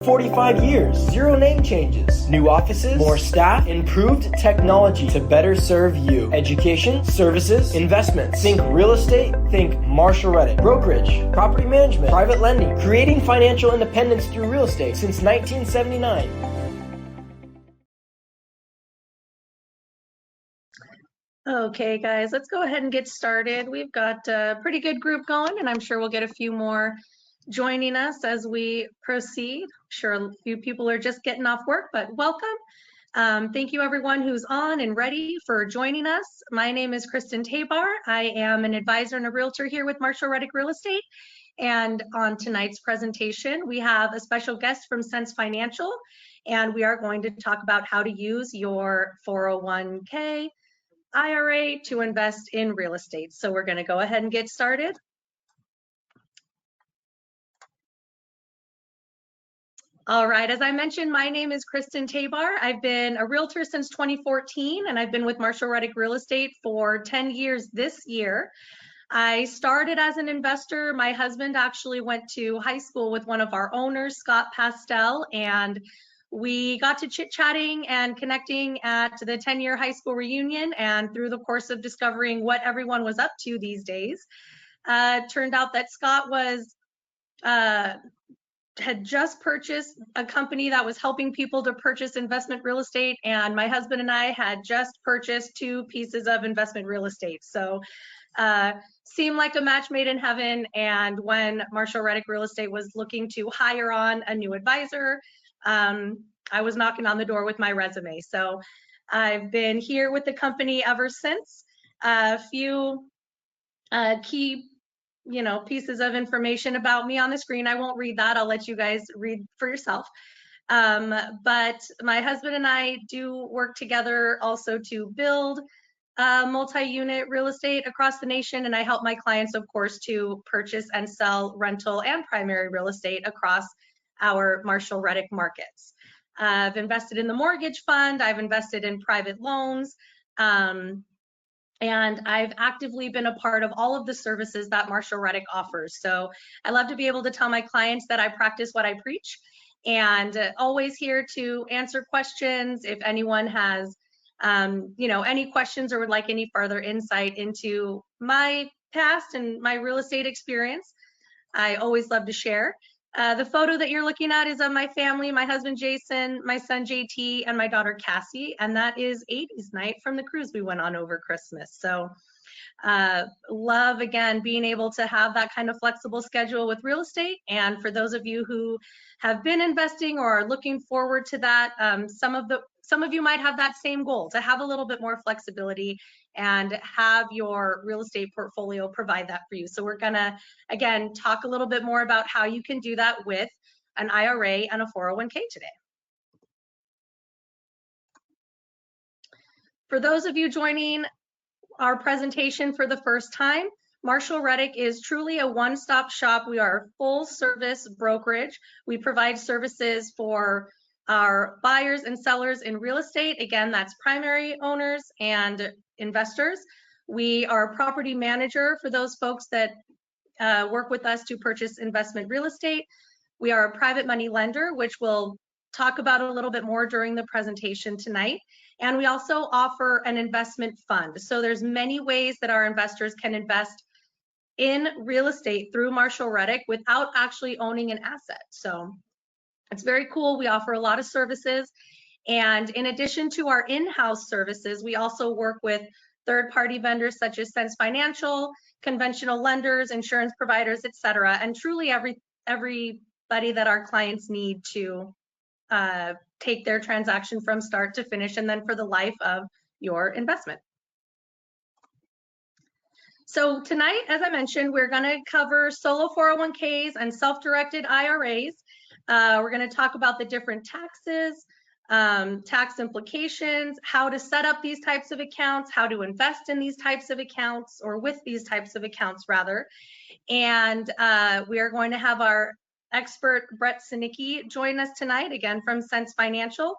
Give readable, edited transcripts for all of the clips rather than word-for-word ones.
45 years, 0 name changes, new offices, more staff, improved technology to better serve you. Education, services, investments. Think real estate, think Marshall Reddick. Brokerage, property management, private lending, creating financial independence through real estate since 1979. Okay, guys, let's go ahead and get started. We've got a pretty good group going, and I'm sure we'll get a few more joining us as we proceed. I'm sure a few people are just getting off work, but welcome. Thank you everyone who's on and ready for joining us. My name is Kristen Tabar. I am an advisor and a realtor here with Marshall Reddick Real Estate. And on tonight's presentation, we have a special guest from Sense Financial, and we are going to talk about how to use your 401k IRA to invest in real estate. So we're going to go ahead and get started. All right, as I mentioned, my name is Kristen Tabar. I've been a realtor since 2014, and I've been with Marshall Reddick Real Estate for 10 years this year. I started as an investor. My husband actually went to high school with one of our owners, Scott Pastel, and we got to chit-chatting and connecting at the 10-year high school reunion, and through the course of discovering what everyone was up to these days, turned out that Scott was had just purchased a company that was helping people to purchase investment real estate, and my husband and I had just purchased 2 pieces of investment real estate. So seemed like a match made in heaven. And when Marshall Reddick Real Estate was looking to hire on a new advisor, I was knocking on the door with my resume. So I've been here with the company ever since. A few key pieces of information about me on the screen. I won't read that. I'll let you guys read for yourself. But my husband and I do work together also to build multi-unit real estate across the nation. And I help my clients, of course, to purchase and sell rental and primary real estate across our Marshall Reddick markets. I've invested in the mortgage fund. I've invested in private loans. And I've actively been a part of all of the services that Marshall Reddick offers. So I love to be able to tell my clients that I practice what I preach, and always here to answer questions. If anyone has, any questions or would like any further insight into my past and my real estate experience, I always love to share. The photo that you're looking at is of my family, my husband, Jason, my son, JT, and my daughter, Cassie. And that is 80s night from the cruise we went on over Christmas. So love, again, being able to have that kind of flexible schedule with real estate. And for those of you who have been investing or are looking forward to that, some of you might have that same goal, to have a little bit more flexibility and have your real estate portfolio provide that for you. So we're gonna, again, talk a little bit more about how you can do that with an IRA and a 401k today. For those of you joining our presentation for the first time, Marshall Reddick is truly a one-stop shop. We are a full-service brokerage. We provide services for our buyers and sellers in real estate. Again, that's primary owners and investors. We are a property manager for those folks that work with us to purchase investment real estate. We are a private money lender, which we'll talk about a little bit more during the presentation tonight. And we also offer an investment fund. So there's many ways that our investors can invest in real estate through Marshall Reddick without actually owning an asset. So it's very cool. We offer a lot of services. And in addition to our in-house services, we also work with third-party vendors such as Sense Financial, conventional lenders, insurance providers, et cetera, and truly everybody that our clients need to take their transaction from start to finish and then for the life of your investment. So tonight, as I mentioned, we're going to cover solo 401ks and self-directed IRAs. We're going to talk about the different taxes, tax implications, how to set up these types of accounts, how to invest in these types of accounts, or with these types of accounts rather. And we are going to have our expert Brett Sinicki join us tonight, again from Sense Financial.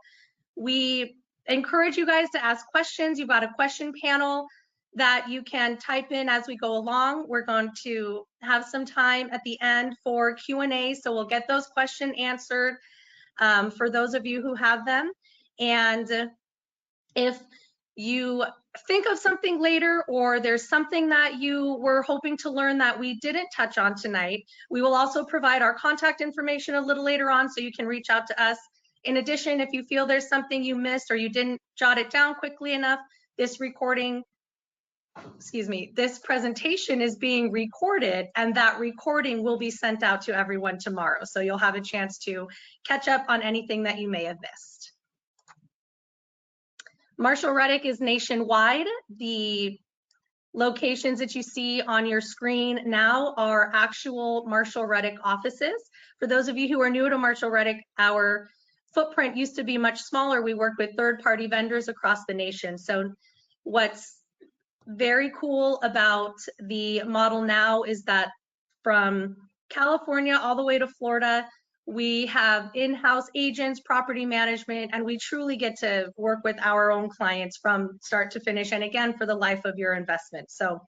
We encourage you guys to ask questions. You've got a question panel that you can type in as we go along. We're going to have some time at the end for Q&A, so we'll get those questions answered. for those of you who have them. And if you think of something later, or there's something that you were hoping to learn that we didn't touch on tonight, we will also provide our contact information a little later on, so you can reach out to us. In addition, if you feel there's something you missed or you didn't jot it down quickly enough, this presentation is being recorded, and that recording will be sent out to everyone tomorrow. So you'll have a chance to catch up on anything that you may have missed. Marshall Reddick is nationwide. The locations that you see on your screen now are actual Marshall Reddick offices. For those of you who are new to Marshall Reddick, our footprint used to be much smaller. We work with third-party vendors across the nation. So what's very cool about the model now is that from California all the way to Florida, we have in-house agents, property management, and we truly get to work with our own clients from start to finish, and again, for the life of your investment. So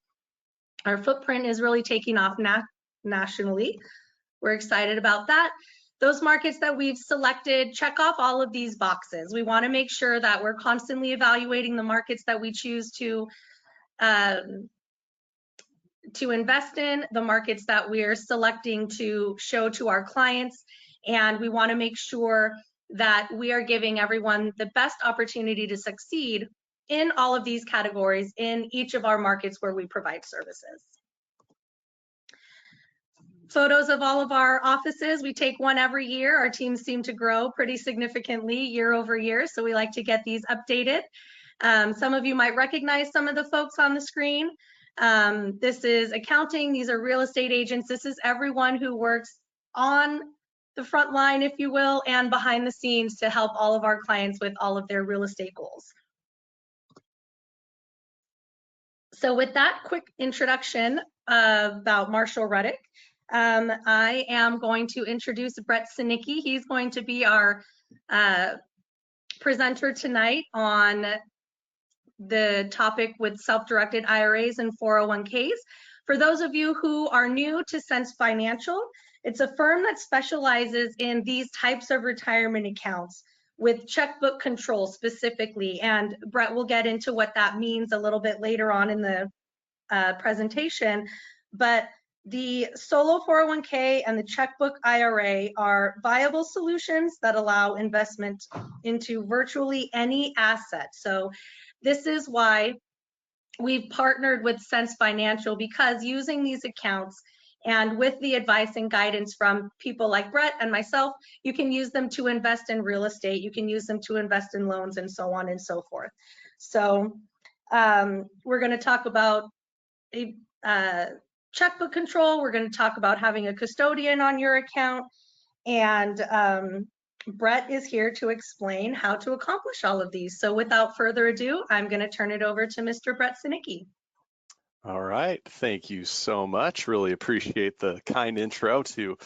our footprint is really taking off nationally. We're excited about that. Those markets that we've selected check off all of these boxes. We want to make sure that we're constantly evaluating the markets that we choose to invest in, the markets that we're selecting to show to our clients, and we want to make sure that we are giving everyone the best opportunity to succeed in all of these categories in each of our markets where we provide services. Photos of all of our offices. We take one every year. Our teams seem to grow pretty significantly year over year, so we like to get these updated. Some of you might recognize some of the folks on the screen. This is accounting. These are real estate agents. This is everyone who works on the front line, if you will, and behind the scenes to help all of our clients with all of their real estate goals. So with that quick introduction about Marshall Reddick, I am going to introduce Brett Sinicki. He's going to be our presenter tonight on the topic with self-directed IRAs and 401ks. For those of you who are new to Sense Financial, it's a firm that specializes in these types of retirement accounts with checkbook control specifically, and Brett will get into what that means a little bit later on in the presentation. But the Solo 401k and the checkbook IRA are viable solutions that allow investment into virtually any asset. So this is why we've partnered with Sense Financial, because using these accounts and with the advice and guidance from people like Brett and myself, you can use them to invest in real estate, you can use them to invest in loans, and so on and so forth. So we're going to talk about checkbook control, we're going to talk about having a custodian on your account, and Brett is here to explain how to accomplish all of these. So without further ado, I'm going to turn it over to Mr. Brett Sinicki. All right, thank you so much. Really appreciate the kind intro to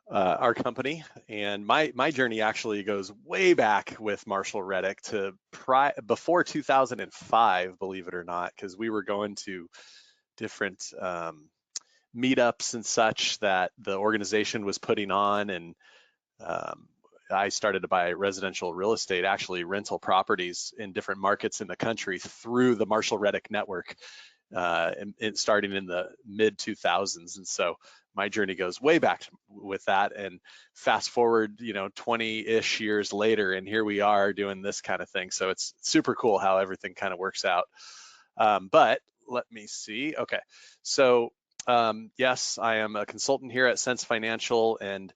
our company. And my journey actually goes way back with Marshall Reddick to before 2005, believe it or not, because we were going to different meetups and such that the organization was putting on, and I started to buy residential real estate, actually rental properties in different markets in the country through the Marshall Reddick network, starting in the mid 2000s. And so my journey goes way back with that, and fast forward, 20-ish years later, and here we are doing this kind of thing. So it's super cool how everything kind of works out. But let me see. Okay, so yes, I am a consultant here at Sense Financial, and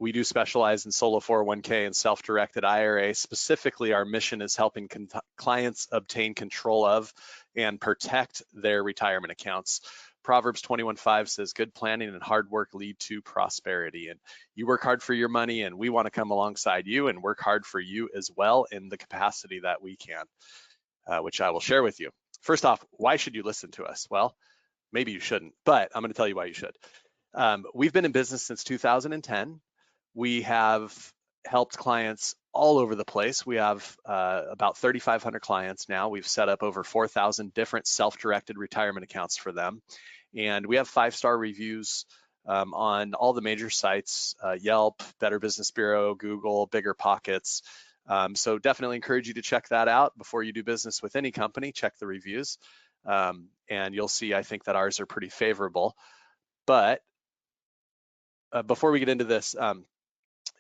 we do specialize in Solo 401k and self-directed IRA. Specifically, our mission is helping clients obtain control of and protect their retirement accounts. Proverbs 21:5 says, good planning and hard work lead to prosperity. And you work hard for your money, and we want to come alongside you and work hard for you as well in the capacity that we can, which I will share with you. First off, why should you listen to us? Well, maybe you shouldn't, but I'm going to tell you why you should. We've been in business since 2010. We have helped clients all over the place. We have about 3,500 clients now. We've set up over 4,000 different self-directed retirement accounts for them. And we have 5-star reviews on all the major sites, Yelp, Better Business Bureau, Google, Bigger Pockets. So definitely encourage you to check that out before you do business with any company. Check the reviews, and you'll see, I think that ours are pretty favorable. But before we get into this,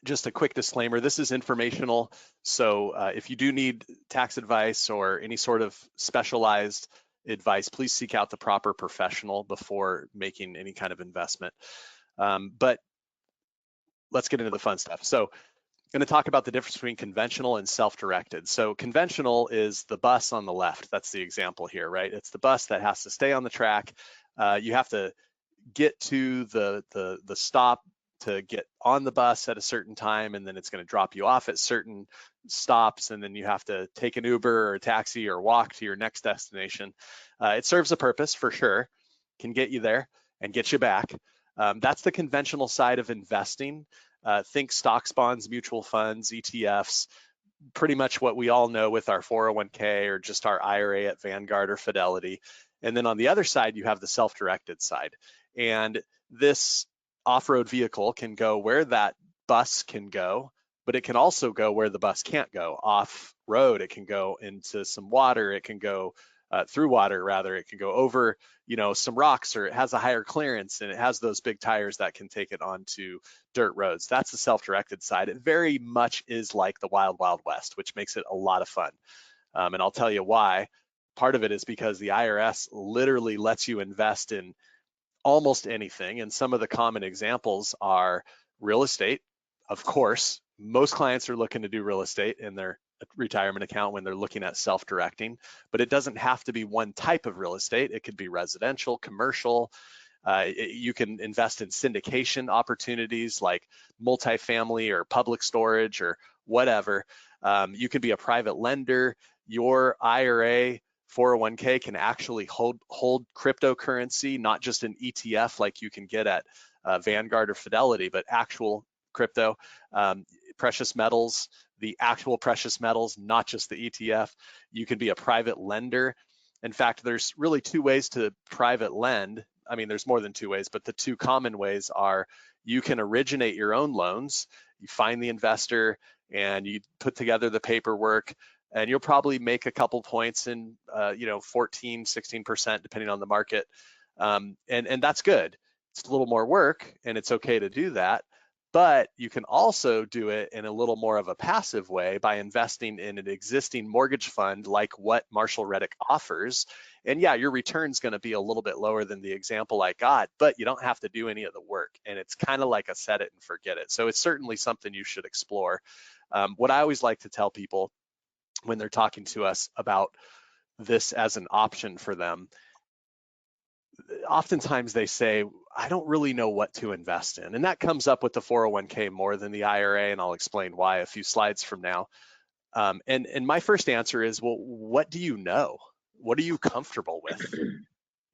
just a quick disclaimer, this is informational. So if you do need tax advice or any sort of specialized advice, please seek out the proper professional before making any kind of investment. But let's get into the fun stuff. So I'm going to talk about the difference between conventional and self-directed. So conventional is the bus on the left. That's the example here, right? It's the bus that has to stay on the track. You have to get to the stop to get on the bus at a certain time, and then it's going to drop you off at certain stops, and then you have to take an Uber or a taxi or walk to your next destination. It serves a purpose for sure, can get you there and get you back. That's the conventional side of investing. Think stocks, bonds, mutual funds, ETFs, pretty much what we all know with our 401k or just our IRA at Vanguard or Fidelity. And then on the other side, you have the self-directed side. And this off-road vehicle can go where that bus can go, but it can also go where the bus can't go. Off-road, it can go into some water, it can go through water rather, it can go over, some rocks, or it has a higher clearance and it has those big tires that can take it onto dirt roads. That's the self-directed side. It very much is like the Wild Wild West, which makes it a lot of fun. And I'll tell you why. Part of it is because the IRS literally lets you invest in almost anything. And some of the common examples are real estate. Of course, most clients are looking to do real estate in their retirement account when they're looking at self-directing, but it doesn't have to be one type of real estate. It could be residential, commercial. You can invest in syndication opportunities like multifamily or public storage or whatever. You could be a private lender. Your IRA 401k can actually hold cryptocurrency, not just an ETF like you can get at Vanguard or Fidelity, but actual crypto, precious metals, the actual precious metals, not just the ETF. You can be a private lender. In fact, there's really two ways to private lend. I mean, there's more than two ways, but the two common ways are you can originate your own loans. You find the investor and you put together the paperwork, and you'll probably make a couple points in 14, 16%, depending on the market. And that's good. It's a little more work and it's okay to do that, but you can also do it in a little more of a passive way by investing in an existing mortgage fund like what Marshall Reddick offers. And yeah, your return's going to be a little bit lower than the example I got, but you don't have to do any of the work. And it's kind of like a set it and forget it. So it's certainly something you should explore. What I always like to tell people when they're talking to us about this as an option for them, oftentimes they say, I don't really know what to invest in. And that comes up with the 401k more than the IRA, and I'll explain why a few slides from now. And my first answer is, well, what do you know? What are you comfortable with?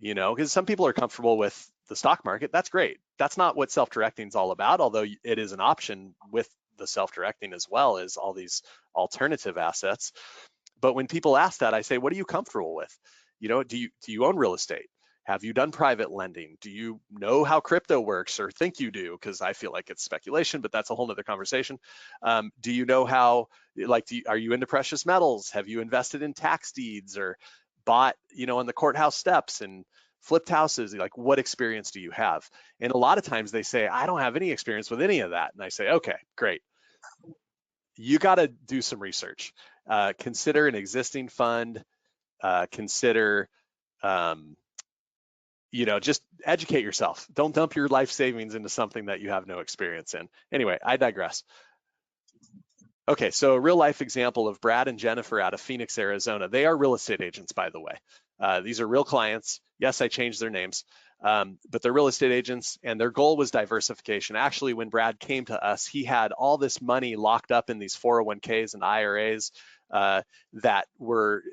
Because some people are comfortable with the stock market. That's great. That's not what self-directing is all about, although it is an option with the self-directing as well as all these alternative assets. But when people ask that, I say, what are you comfortable with? Do you own real estate? Have you done private lending? Do you know how crypto works, or think you do? Because I feel like it's speculation, but that's a whole nother conversation. Do you know how, are you into precious metals? Have you invested in tax deeds or bought, on the courthouse steps and flipped houses? Like, what experience do you have? And a lot of times they say, I don't have any experience with any of that. And I say, okay, great. You got to do some research. Consider an existing fund. Consider, just educate yourself. Don't dump your life savings into something that you have no experience in. Anyway, I digress. Okay, so a real life example of Brad and Jennifer out of Phoenix, Arizona. They are real estate agents, by the way. These are real clients. Yes, I changed their names, but they're real estate agents, and their goal was diversification. Actually, when Brad came to us, he had all this money locked up in these 401ks and IRAs that were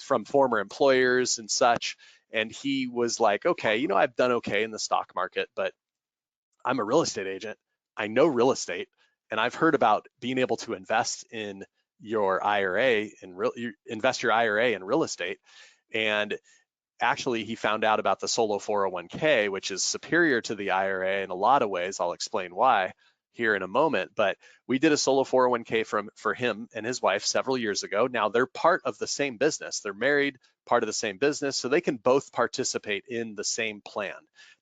from former employers and such. And he was like, okay, I've done okay in the stock market, but I'm a real estate agent. I know real estate, and I've heard about being able to invest in your IRA and invest your IRA in real estate. And actually he found out about the solo 401k, which is superior to the IRA in a lot of ways. I'll explain why here in a moment, but we did a solo 401k for him and his wife several years ago. Now they're part of the same business. They're married, part of the same business, so they can both participate in the same plan.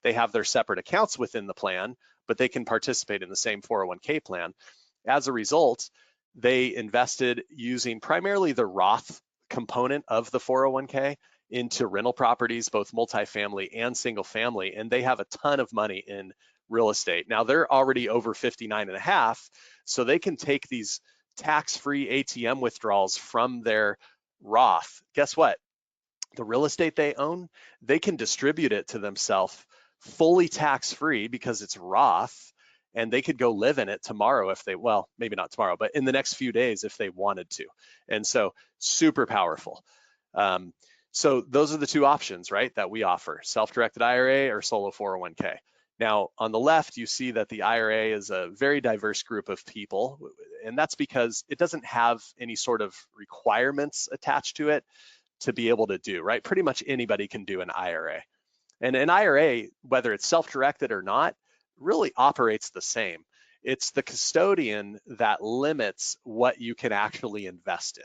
They have their separate accounts within the plan, but they can participate in the same 401k plan. As a result, they invested using primarily the Roth component of the 401k into rental properties, both multifamily and single family, and they have a ton of money in real estate. Now they're already over 59 and a half, so they can take these tax-free ATM withdrawals from their Roth. Guess what? The real estate they own, they can distribute it to themselves fully tax-free because it's Roth, and they could go live in it tomorrow if they, well, maybe not tomorrow, but in the next few days if they wanted to. And so super powerful. So those are the two options, right, that we offer, self-directed IRA or solo 401k. Now, on the left, you see that the IRA is a very diverse group of people, and that's because it doesn't have any sort of requirements attached to it to be able to do, right? Pretty much anybody can do an IRA. And an IRA, whether it's self-directed or not, really operates the same. It's the custodian that limits what you can actually invest in.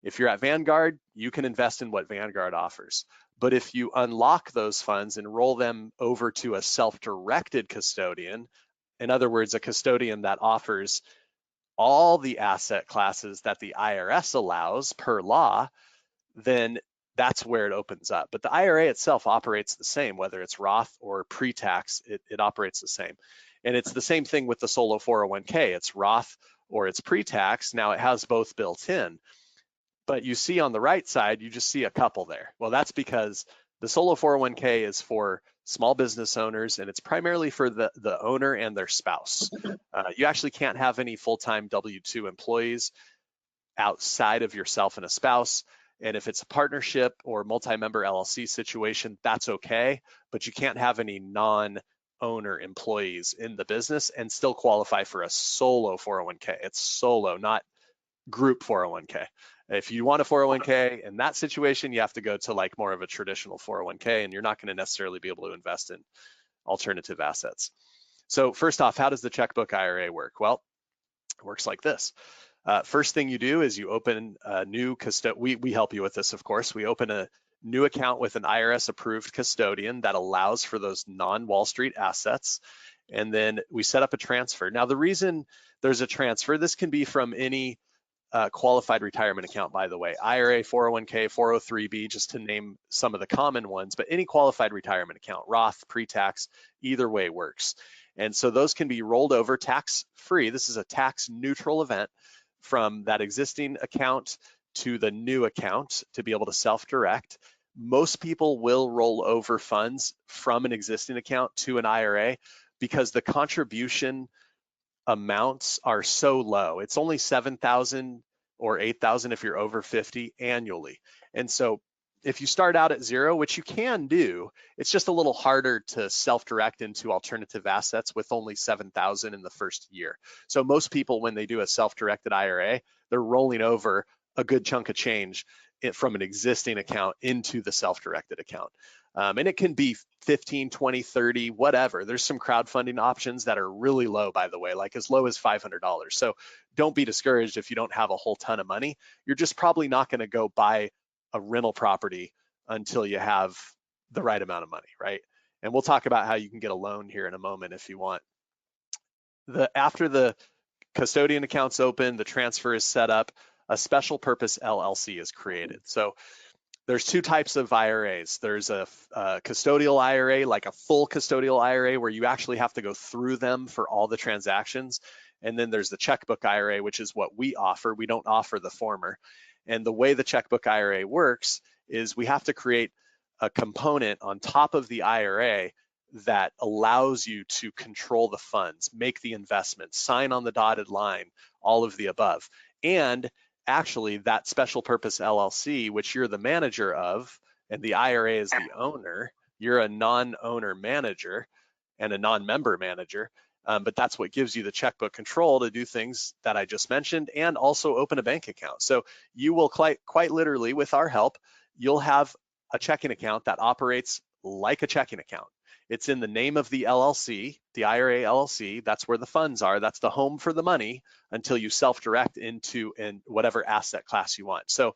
If you're at Vanguard, you can invest in what Vanguard offers. But if you unlock those funds and roll them over to a self-directed custodian, in other words, a custodian that offers all the asset classes that the IRS allows per law, then that's where it opens up. But the IRA itself operates the same, whether it's Roth or pre-tax, it operates the same. And it's the same thing with the solo 401k. It's Roth or it's pre-tax. Now it has both built in. But you see on the right side, you just see a couple there. Well, that's because the solo 401k is for small business owners, and it's primarily for the owner and their spouse. You actually can't have any full-time W-2 employees outside of yourself and a spouse. And if it's a partnership or multi-member LLC situation, that's okay, but you can't have any non-owner employees in the business and still qualify for a solo 401k. It's solo, not group 401k. If you want a 401k in that situation, you have to go to like more of a traditional 401k, and you're not going to necessarily be able to invest in alternative assets. So first off, how does the checkbook IRA work? Well, it works like this. First thing you do is you open a new custodian. We help you with this, of course. We open a new account with an IRS approved custodian that allows for those non-Wall Street assets. And then we set up a transfer. Now, the reason there's a transfer, this can be from any qualified retirement account, by the way, IRA, 401k, 403b, just to name some of the common ones, but any qualified retirement account, Roth, pre-tax, either way works. And so those can be rolled over tax-free. This is a tax-neutral event from that existing account to the new account to be able to self-direct. Most people will roll over funds from an existing account to an IRA because the contribution amounts are so low. It's only $7,000 or $8,000 if you're over 50 annually. And so if you start out at zero, which you can do, it's just a little harder to self-direct into alternative assets with only $7,000 in the first year. So most people, when they do a self-directed IRA, they're rolling over a good chunk of change from an existing account into the self-directed account. And it can be 15, 20, 30, whatever. There's some crowdfunding options that are really low, by the way, like as low as $500. So don't be discouraged if you don't have a whole ton of money. You're just probably not going to go buy a rental property until you have the right amount of money, right? And we'll talk about how you can get a loan here in a moment if you want. After the custodian account's open, the transfer is set up, a special purpose LLC is created. So there's two types of IRAs. There's a custodial IRA, like a full custodial IRA, where you actually have to go through them for all the transactions. And then there's the checkbook IRA, which is what we offer. We don't offer the former. And the way the checkbook IRA works is we have to create a component on top of the IRA that allows you to control the funds, make the investments, sign on the dotted line, all of the above. And actually that special purpose LLC, which you're the manager of, and the IRA is the owner, you're a non-owner manager and a non-member manager, but that's what gives you the checkbook control to do things that I just mentioned and also open a bank account. So you will quite literally, with our help, you'll have a checking account that operates like a checking account. It's in the name of the LLC, the IRA LLC. That's where the funds are. That's the home for the money until you self-direct into whatever asset class you want. So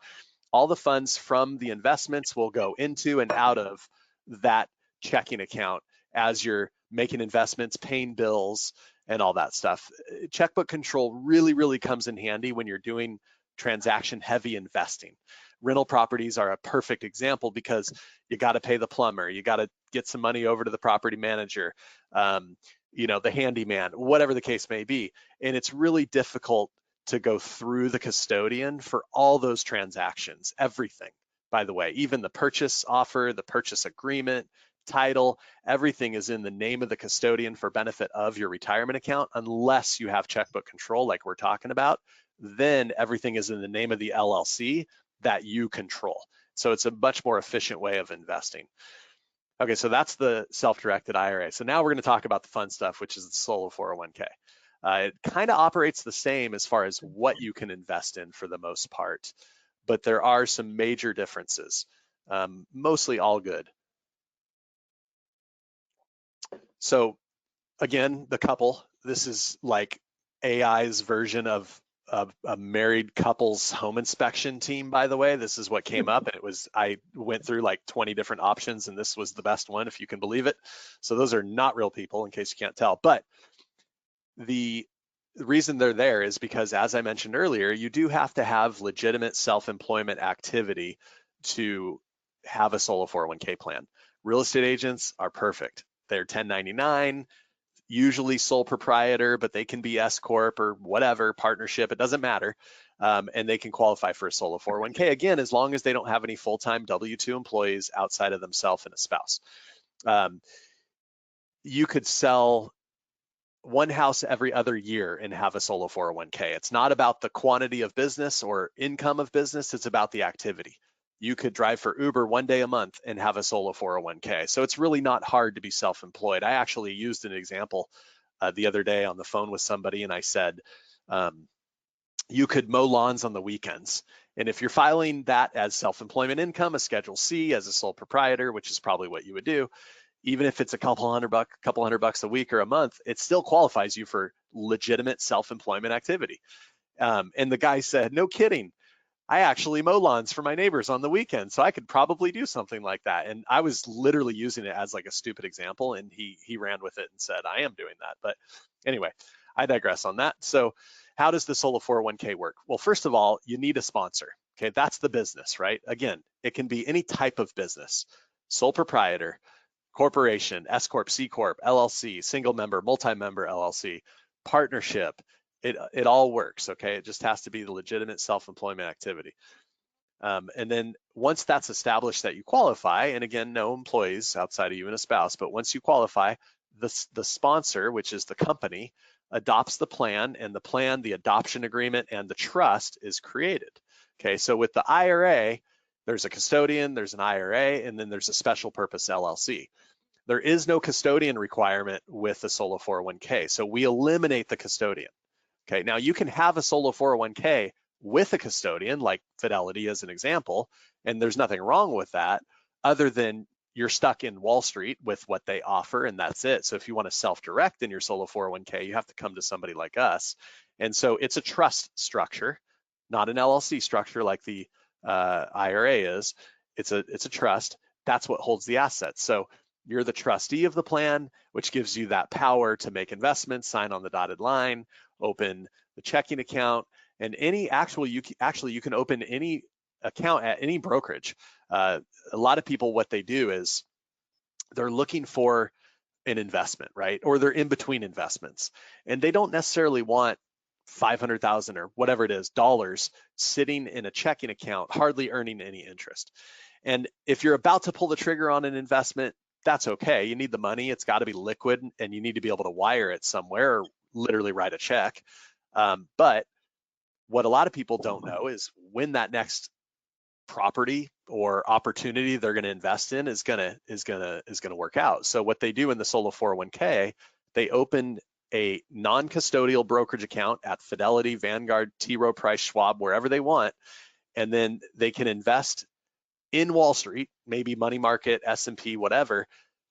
all the funds from the investments will go into and out of that checking account as you're making investments, paying bills, and all that stuff. Checkbook control really, really comes in handy when you're doing transaction heavy investing. Rental properties are a perfect example because you got to pay the plumber, you got to get some money over to the property manager, the handyman, whatever the case may be. And it's really difficult to go through the custodian for all those transactions, everything, by the way, even the purchase offer, the purchase agreement, title, everything is in the name of the custodian for benefit of your retirement account, unless you have checkbook control like we're talking about. Then everything is in the name of the LLC that you control. So it's a much more efficient way of investing. Okay, so that's the self-directed IRA. So now we're going to talk about the fun stuff, which is the solo 401k. It kind of operates the same as far as what you can invest in for the most part, but there are some major differences, mostly all good. So again, the couple, this is like AI's version of a married couple's home inspection team, by the way. This is what came up, and I went through like 20 different options, and this was the best one, if you can believe it. So those are not real people, in case you can't tell. But the reason they're there is because, as I mentioned earlier, you do have to have legitimate self-employment activity to have a solo 401k plan. Real estate agents are perfect. They're 1099, usually sole proprietor, but they can be S Corp or whatever, partnership, it doesn't matter. And they can qualify for a solo 401k, again, as long as they don't have any full-time W-2 employees outside of themselves and a spouse. You could sell one house every other year and have a solo 401k. It's not about the quantity of business or income of business, it's about the activity. You could drive for Uber one day a month and have a solo 401k. So it's really not hard to be self-employed. I actually used an example the other day on the phone with somebody, and I said, you could mow lawns on the weekends. And if you're filing that as self-employment income, a Schedule C as a sole proprietor, which is probably what you would do, even if it's a couple hundred bucks a week or a month, it still qualifies you for legitimate self-employment activity. And the guy said, no kidding. I actually mow lawns for my neighbors on the weekend, so I could probably do something like that. And I was literally using it as like a stupid example, and he ran with it and said, I am doing that. But anyway, I digress on that. So how does the solo 401k work? Well, first of all, you need a sponsor. Okay, that's the business, right? Again, it can be any type of business: sole proprietor, corporation, S Corp, C Corp, LLC, single member, multi-member LLC, partnership. It all works, okay? It just has to be the legitimate self-employment activity. And then once that's established that you qualify, and again, no employees outside of you and a spouse, but once you qualify, the sponsor, which is the company, adopts the plan, and the adoption agreement, and the trust is created. Okay, so with the IRA, there's a custodian, there's an IRA, and then there's a special purpose LLC. There is no custodian requirement with the solo 401k, so we eliminate the custodian. Okay, now you can have a solo 401k with a custodian, like Fidelity as an example, and there's nothing wrong with that, other than you're stuck in Wall Street with what they offer, and that's it. So if you want to self-direct in your solo 401k, you have to come to somebody like us. And so it's a trust structure, not an LLC structure like the IRA is. It's a trust. That's what holds the assets. So you're the trustee of the plan, which gives you that power to make investments, sign on the dotted line, open the checking account, and you can open any account at any brokerage. A lot of people, what they do is they're looking for an investment, right? Or they're in between investments, and they don't necessarily want 500,000 or whatever it is dollars sitting in a checking account, hardly earning any interest. And if you're about to pull the trigger on an investment, that's okay. You need the money. It's got to be liquid, and you need to be able to wire it somewhere or literally write a check. But what a lot of people don't know is when that next property or opportunity they're going to invest in is going to work out. So what they do in the solo 401k, they open a non-custodial brokerage account at Fidelity, Vanguard, T. Rowe Price, Schwab, wherever they want, and then they can invest in Wall Street, maybe money market, S&P, whatever,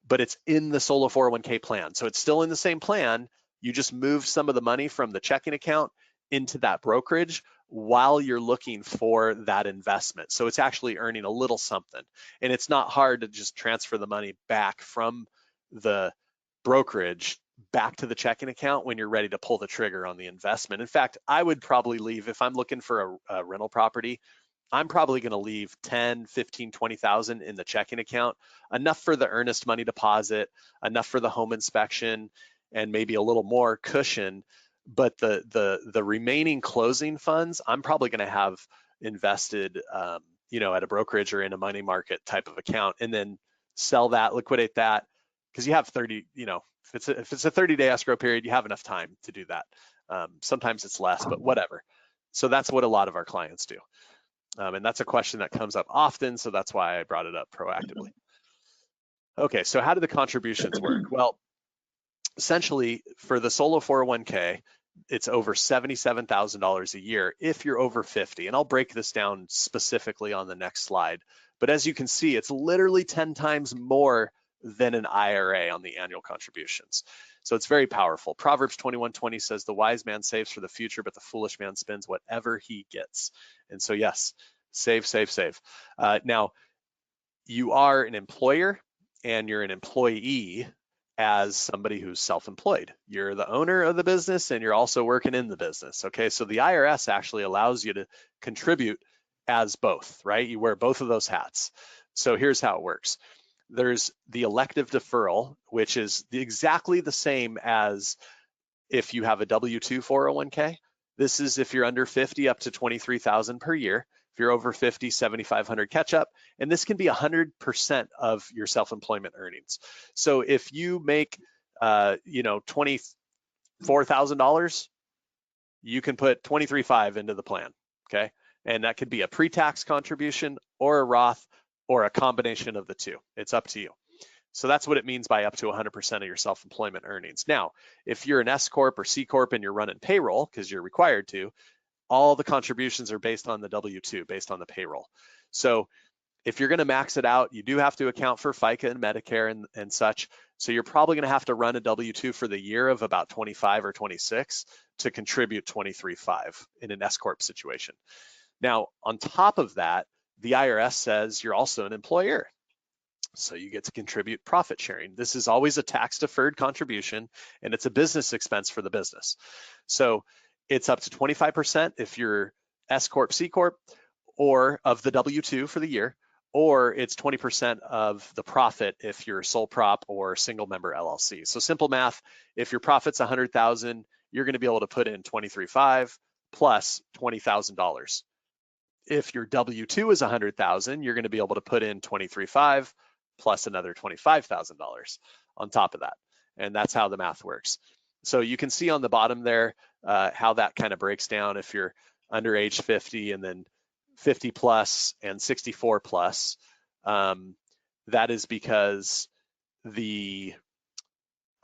but it's in the Solo 401k plan. So it's still in the same plan. You just move some of the money from the checking account into that brokerage while you're looking for that investment. So it's actually earning a little something. And it's not hard to just transfer the money back from the brokerage back to the checking account when you're ready to pull the trigger on the investment. In fact, I would probably leave, if I'm looking for a rental property, I'm probably going to leave 10, 15, 20,000 in the checking account, enough for the earnest money deposit, enough for the home inspection, and maybe a little more cushion. But the remaining closing funds, I'm probably going to have invested, at a brokerage or in a money market type of account, and then sell that, liquidate that, because you have 30, if it's a 30-day escrow period, you have enough time to do that. Sometimes it's less, but whatever. So that's what a lot of our clients do. And that's a question that comes up often, so that's why I brought it up proactively. Okay, so how do the contributions work? Well, essentially, for the Solo 401k, it's over $77,000 a year if you're over 50. And I'll break this down specifically on the next slide. But as you can see, it's literally 10 times more than an IRA on the annual contributions. So it's very powerful. Proverbs 21:20 says, the wise man saves for the future, but the foolish man spends whatever he gets. And so yes, save, save, save. Now, you are an employer and you're an employee as somebody who's self-employed. You're the owner of the business and you're also working in the business. Okay, so the IRS actually allows you to contribute as both, right? You wear both of those hats. So here's how it works. There's the elective deferral, which is exactly the same as if you have a W-2 401k. This is if you're under 50, up to 23,000 per year. If you're over 50, 7,500 catch up. And this can be 100% of your self-employment earnings. So if you make, $24,000, you can put 23.5 into the plan, okay? And that could be a pre-tax contribution or a Roth or a combination of the two. It's up to you. So that's what it means by up to 100% of your self-employment earnings. Now, if you're an S Corp or C Corp and you're running payroll, because you're required to, all the contributions are based on the W-2, based on the payroll. So if you're going to max it out, you do have to account for FICA and Medicare and such. So you're probably going to have to run a W-2 for the year of about 25 or 26 to contribute 23.5 in an S Corp situation. Now, on top of that, the IRS says you're also an employer. So you get to contribute profit sharing. This is always a tax deferred contribution and it's a business expense for the business. So it's up to 25% if you're S Corp, C Corp, or of the W-2 for the year, or it's 20% of the profit if you're sole prop or single member LLC. So simple math, if your profit's 100,000, you're going to be able to put in 23.5 plus $20,000. If your W-2 is 100,000, you're going to be able to put in 23.5 plus another $25,000 on top of that. And that's how the math works. So you can see on the bottom there how that kind of breaks down if you're under age 50 and then 50 plus and 64 plus. That is because the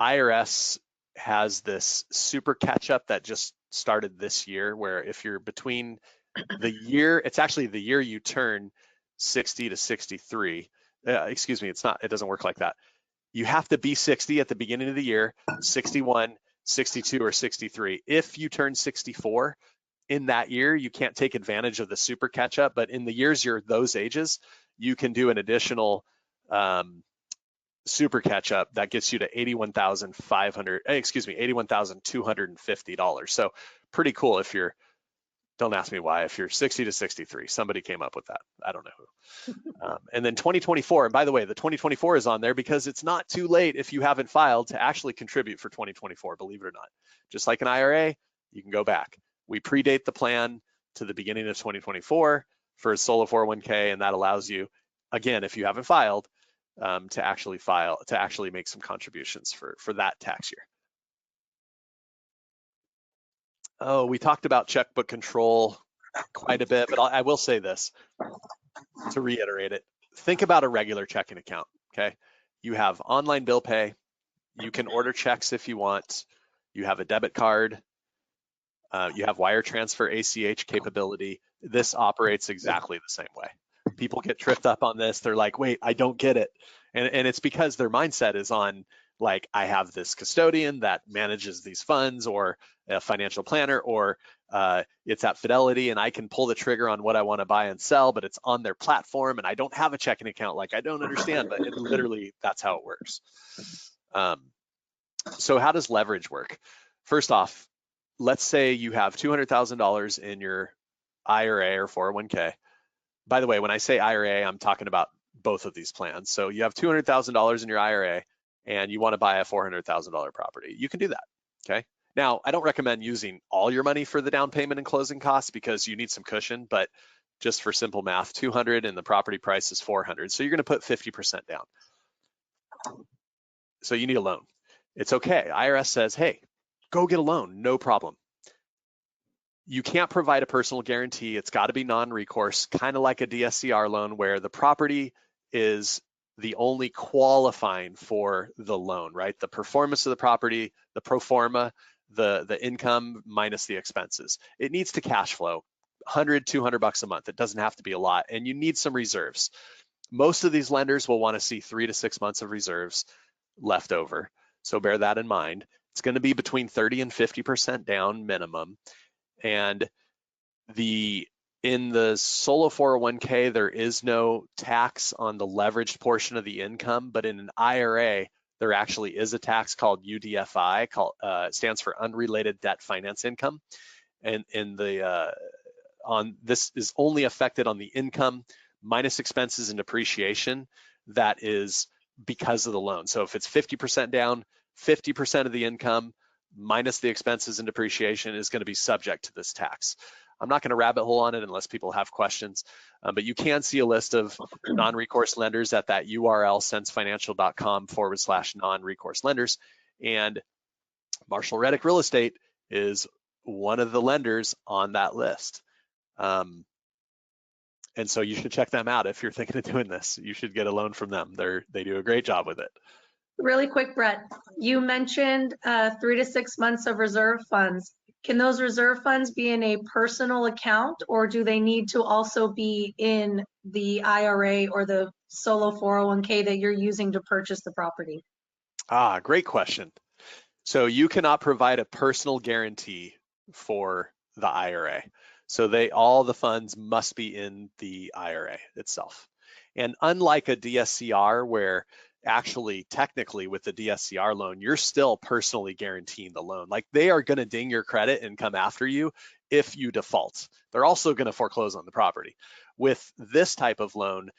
IRS has this super catch up that just started this year, where if you're between the year, it's actually the year you turn 60 to 63. Excuse me, it doesn't work like that. You have to be 60 at the beginning of the year, 61, 62, or 63. If you turn 64 in that year, you can't take advantage of the super catch up, but in the years you're those ages, you can do an additional super catch up that gets you to $81,250. So pretty cool if you're, don't ask me why, if you're 60 to 63, somebody came up with that. I don't know who. And then 2024, and by the way, the 2024 is on there because it's not too late if you haven't filed to actually contribute for 2024, believe it or not. Just like an IRA, you can go back. We predate the plan to the beginning of 2024 for a Solo 401k, and that allows you, again, if you haven't filed, to actually make some contributions for that tax year. Oh, we talked about checkbook control quite a bit, but I will say this to reiterate it. Think about a regular checking account, okay? You have online bill pay. You can order checks if you want. You have a debit card. You have wire transfer ACH capability. This operates exactly the same way. people get tripped up on this. They're like, wait, I don't get it. And it's because their mindset is on like, I have this custodian that manages these funds, or a financial planner, or it's at Fidelity and I can pull the trigger on what I want to buy and sell, but it's on their platform and I don't have a checking account. Like, I don't understand, but it literally, that's how it works. So how does leverage work? First off, let's say you have $200,000 in your IRA or 401k. By the way, when I say IRA, I'm talking about both of these plans. So you have $200,000 in your IRA and you want to buy a $400,000 property. You can do that, okay? Now, I don't recommend using all your money for the down payment and closing costs because you need some cushion, but just for simple math, 200 and the property price is 400. So you're going to put 50% down. So you need a loan. It's okay. IRS says, hey, go get a loan, no problem. You can't provide a personal guarantee. It's got to be non-recourse, kind of like a DSCR loan where the property is the only qualifying for the loan, right? The performance of the property, the pro forma, the income minus the expenses. It needs to cash flow, 100, 200 bucks a month. It doesn't have to be a lot, and you need some reserves. Most of these lenders will want to see 3 to 6 months of reserves left over. So bear that in mind. It's going to be between 30 and 50% down minimum. And in the solo 401k, there is no tax on the leveraged portion of the income, but in an IRA, there actually is a tax called UDFI, stands for unrelated debt finance income. And this is only affected on the income minus expenses and depreciation that is because of the loan. So if it's 50% down, 50% of the income minus the expenses and depreciation is going to be subject to this tax. I'm not going to rabbit hole on it unless people have questions, but you can see a list of non-recourse lenders at that URL, sensefinancial.com/non-recourse lenders. And Marshall Reddick Real Estate is one of the lenders on that list. And so you should check them out if you're thinking of doing this. You should get a loan from them. They do a great job with it. Really quick, Brett, you mentioned 3 to 6 months of reserve funds. Can those reserve funds be in a personal account, or do they need to also be in the IRA or the solo 401k that you're using to purchase the property? Great question. So you cannot provide a personal guarantee for the IRA. So all the funds must be in the IRA itself. And unlike a DSCR, where actually technically with the DSCR loan, you're still personally guaranteeing the loan. Like, they are going to ding your credit and come after you if you default. They're also going to foreclose on the property. With this type of loan,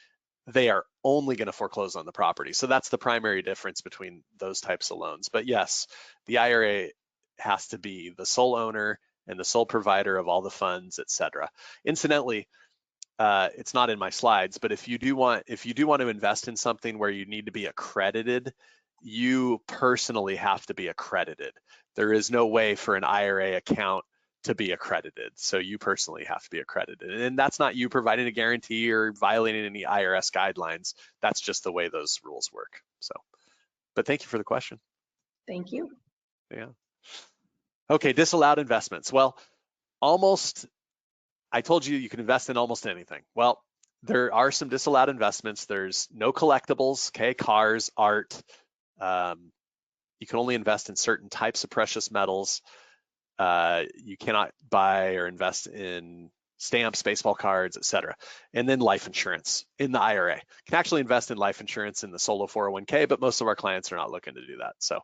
they are only going to foreclose on the property. So that's the primary difference between those types of loans. But yes, the IRA has to be the sole owner and the sole provider of all the funds, et cetera. Incidentally, it's not in my slides, but if you do want to invest in something where you need to be accredited, you personally have to be accredited. There is no way for an IRA account to be accredited. So you personally have to be accredited. And that's not you providing a guarantee or violating any IRS guidelines. That's just the way those rules work. So, but thank you for the question. Thank you. Yeah. Okay, disallowed investments. Well, I told you you can invest in almost anything. Well, there are some disallowed investments. There's no collectibles, okay, cars, art. You can only invest in certain types of precious metals. You cannot buy or invest in stamps, baseball cards, et cetera. And then life insurance in the IRA. You can actually invest in life insurance in the solo 401k, but most of our clients are not looking to do that. So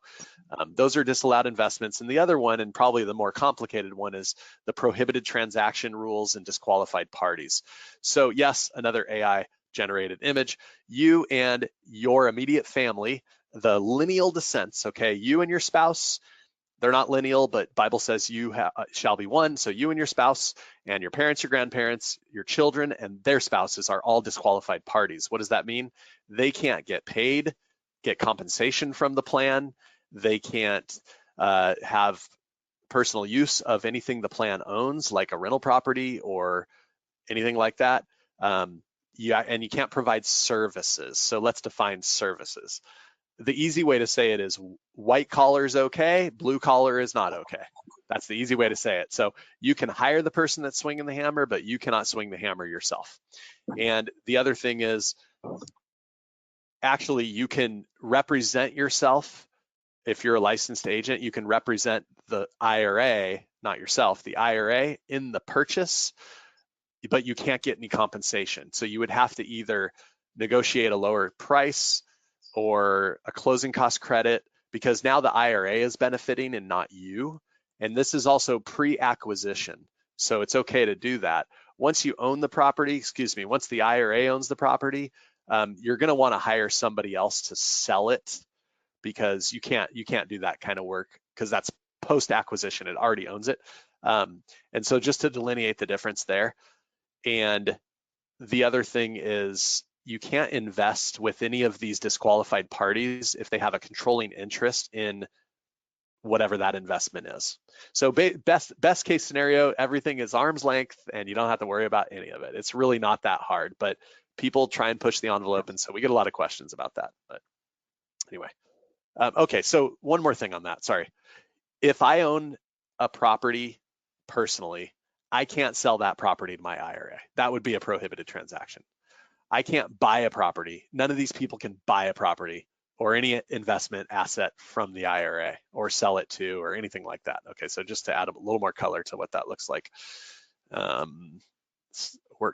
those are disallowed investments. And the other one, and probably the more complicated one, is the prohibited transaction rules and disqualified parties. So yes, another AI generated image. You and your immediate family, the lineal descents, okay, you and your spouse, they're not lineal, but Bible says you shall be one. So you and your spouse and your parents, your grandparents, your children and their spouses are all disqualified parties. What does that mean? They can't get paid, get compensation from the plan. They can't have personal use of anything the plan owns, like a rental property or anything like that. And you can't provide services. So let's define services. the easy way to say it is white collar is okay, blue collar is not okay. That's the easy way to say it. So you can hire the person that's swinging the hammer, but you cannot swing the hammer yourself. And the other thing is, actually, you can represent yourself. If you're a licensed agent, you can represent the IRA, not yourself, the IRA in the purchase, but you can't get any compensation. So you would have to either negotiate a lower price or a closing cost credit, because now the IRA is benefiting and not you. And this is also pre-acquisition. So it's okay to do that. Once you own the property, once the IRA owns the property, you're gonna wanna hire somebody else to sell it, because you can't do that kind of work, because that's post-acquisition, it already owns it. And so just to delineate the difference there. And the other thing is, you can't invest with any of these disqualified parties if they have a controlling interest in whatever that investment is. So best case scenario, everything is arm's length and you don't have to worry about any of it. It's really not that hard, but people try and push the envelope, and so we get a lot of questions about that. But anyway, okay, so one more thing on that, sorry. If I own a property personally, I can't sell that property to my IRA. That would be a prohibited transaction. I can't buy a property. None of these people can buy a property or any investment asset from the IRA or sell it to or anything like that. Okay, so just to add a little more color to what that looks like.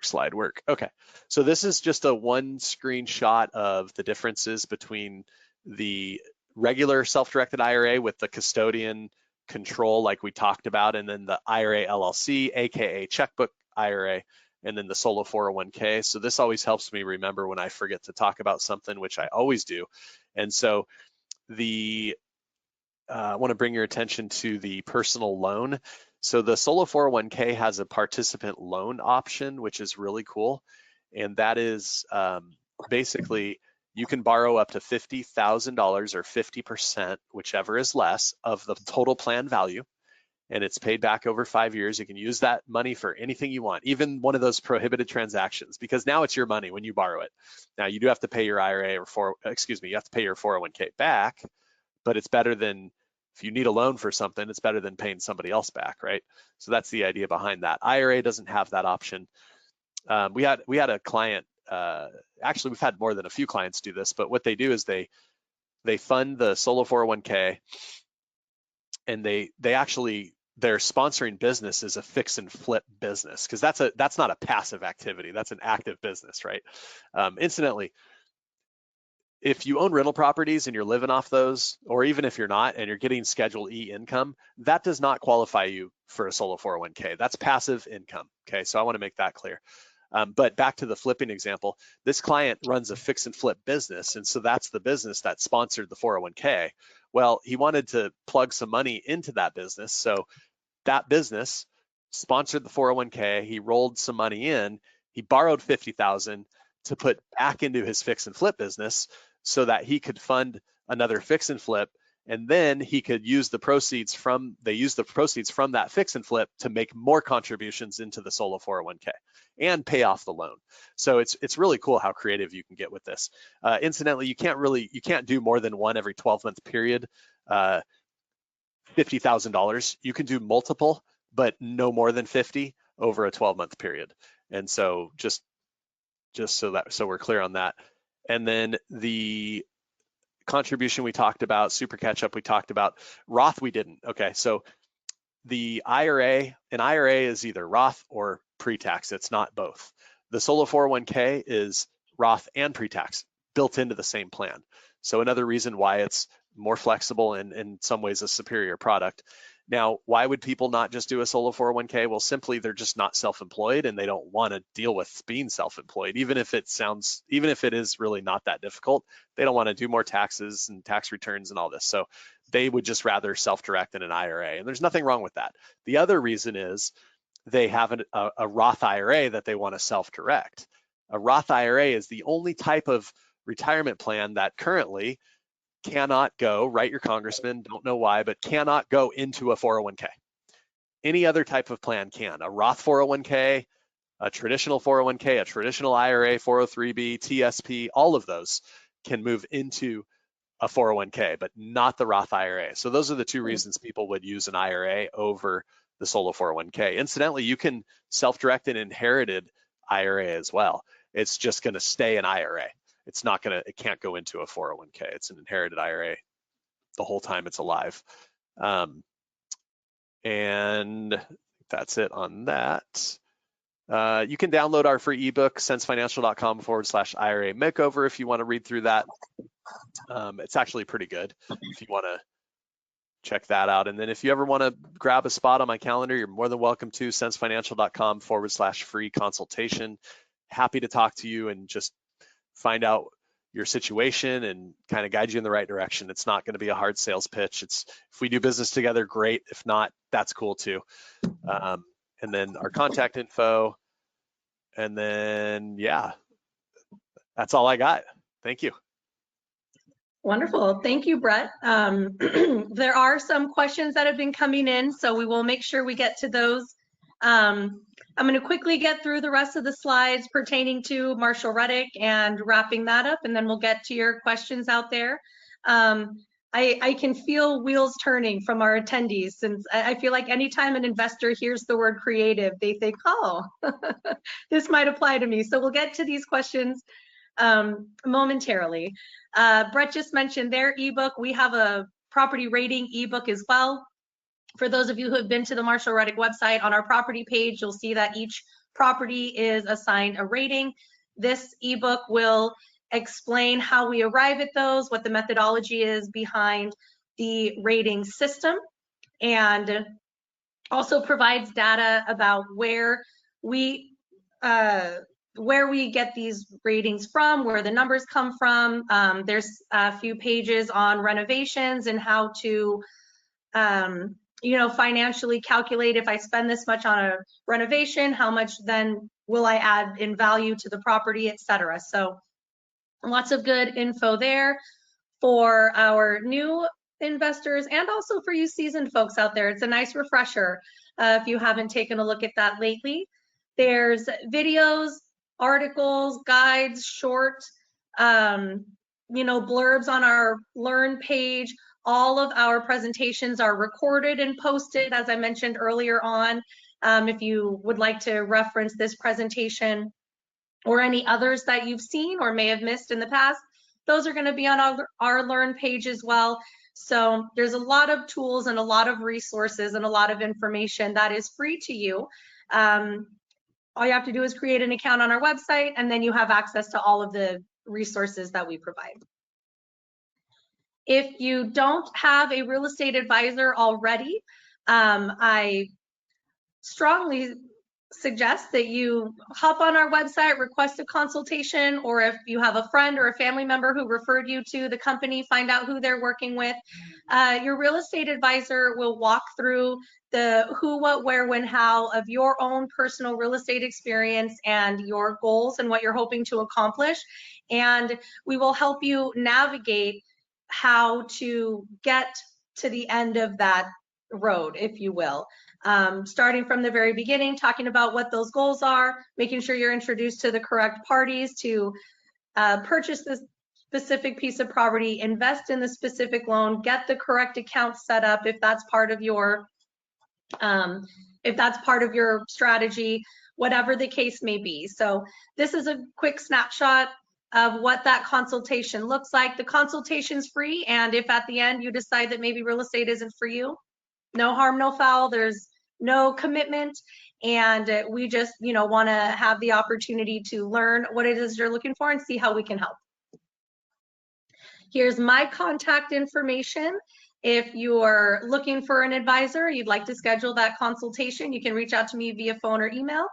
Slide work. Okay, so this is just a one screenshot of the differences between the regular self-directed IRA with the custodian control like we talked about, and then the IRA LLC, AKA checkbook IRA, and then the solo 401k. So this always helps me remember when I forget to talk about something, which I always do. And so I want to bring your attention to the personal loan. So the solo 401k has a participant loan option, which is really cool. And that is basically, you can borrow up to $50,000 or 50%, whichever is less, of the total plan value. And it's paid back over 5 years. You can use that money for anything you want, even one of those prohibited transactions, because now it's your money when you borrow it. Now you do have to pay your IRA you have to pay your 401k back, but it's better than, if you need a loan for something, it's better than paying somebody else back, right? So that's the idea behind that. IRA doesn't have that option. We had a client, actually we've had more than a few clients do this, but what they do is they fund the solo 401k, and their sponsoring business is a fix and flip business, because that's not a passive activity, that's an active business, right? Incidentally, if you own rental properties and you're living off those, or even if you're not and you're getting Schedule E income, that does not qualify you for a solo 401k. That's passive income, okay? So I wanna make that clear. But back to the flipping example, this client runs a fix and flip business, and so that's the business that sponsored the 401k. Well, he wanted to plug some money into that business, so that business sponsored the 401k, he rolled some money in, he borrowed $50,000 to put back into his fix and flip business so that he could fund another fix and flip, and then he could use the proceeds from that fix and flip to make more contributions into the solo 401k and pay off the loan. So it's really cool how creative you can get with this. Incidentally, you can't do more than one every 12-month period. $50,000. You can do multiple, but no more than 50 over a 12-month period. And so just so we're clear on that. And then the contribution we talked about, super catch up we talked about, Roth we didn't. Okay, so the IRA, an IRA is either Roth or pre-tax, it's not both. The solo 401k is Roth and pre-tax built into the same plan. So another reason why it's more flexible and in some ways a superior product. Now, why would people not just do a solo 401k? Well, simply they're just not self-employed and they don't want to deal with being self-employed, even if it is really not that difficult. They don't want to do more taxes and tax returns and all this. So they would just rather self-direct in an IRA, and there's nothing wrong with that. The other reason is they have a Roth IRA that they want to self-direct. A Roth IRA is the only type of retirement plan that currently cannot go, write your congressman, don't know why, but cannot go into a 401k. Any other type of plan can. A Roth 401k, a traditional 401k, a traditional IRA, 403b, TSP, all of those can move into a 401k, but not the Roth IRA. So those are the two reasons people would use an IRA over the solo 401k. Incidentally, you can self-direct an inherited IRA as well. It's just going to stay an IRA. It's not going to, it can't go into a 401k. It's an inherited IRA the whole time it's alive. And that's it on that. You can download our free ebook, sensefinancial.com/IRA makeover if you want to read through that. It's actually pretty good if you want to check that out. And then if you ever want to grab a spot on my calendar, you're more than welcome to, sensefinancial.com/free consultation. Happy to talk to you and just find out your situation and kind of guide you in the right direction. It's not going to be a hard sales pitch. It's, if we do business together, great. If not, that's cool too. And then our contact info. And then, yeah, that's all I got. Thank you. Wonderful. Thank you, Brett. There are some questions that have been coming in, so we will make sure we get to those. I'm going to quickly get through the rest of the slides pertaining to Marshall Reddick and wrapping that up, and then we'll get to your questions out there. I can feel wheels turning from our attendees, since I feel like anytime an investor hears the word creative, they think, oh, this might apply to me. So we'll get to these questions momentarily. Brett just mentioned their ebook. We have a property rating ebook as well. For those of you who have been to the Marshall Reddick website, on our property page, you'll see that each property is assigned a rating. This ebook will explain how we arrive at those, what the methodology is behind the rating system, and also provides data about where we get these ratings from, where the numbers come from. There's a few pages on renovations and how to financially calculate, if I spend this much on a renovation, how much then will I add in value to the property, etc. So lots of good info there for our new investors and also for you seasoned folks out there. It's a nice refresher if you haven't taken a look at that lately. There's videos, articles, guides, short, blurbs on our Learn page. All of our presentations are recorded and posted, as I mentioned earlier on. If you would like to reference this presentation or any others that you've seen or may have missed in the past, those are going to be on our Learn page as well. So there's a lot of tools and a lot of resources and a lot of information that is free to you. All you have to do is create an account on our website, and then you have access to all of the resources that we provide. If you don't have a real estate advisor already, I strongly suggest that you hop on our website, request a consultation, or if you have a friend or a family member who referred you to the company, find out who they're working with. Your real estate advisor will walk through the who, what, where, when, how of your own personal real estate experience and your goals and what you're hoping to accomplish. And we will help you navigate how to get to the end of that road, if you will. Starting from the very beginning, talking about what those goals are, making sure you're introduced to the correct parties to purchase this specific piece of property, invest in the specific loan, get the correct account set up if that's part of your strategy, whatever the case may be. So this is a quick snapshot of what that consultation looks like. The consultation's free, and if at the end you decide that maybe real estate isn't for you, no harm, no foul. There's no commitment, and we just want to have the opportunity to learn what it is you're looking for and see how we can help. Here's my contact information. If you're looking for an advisor, you'd like to schedule that consultation, you can reach out to me via phone or email.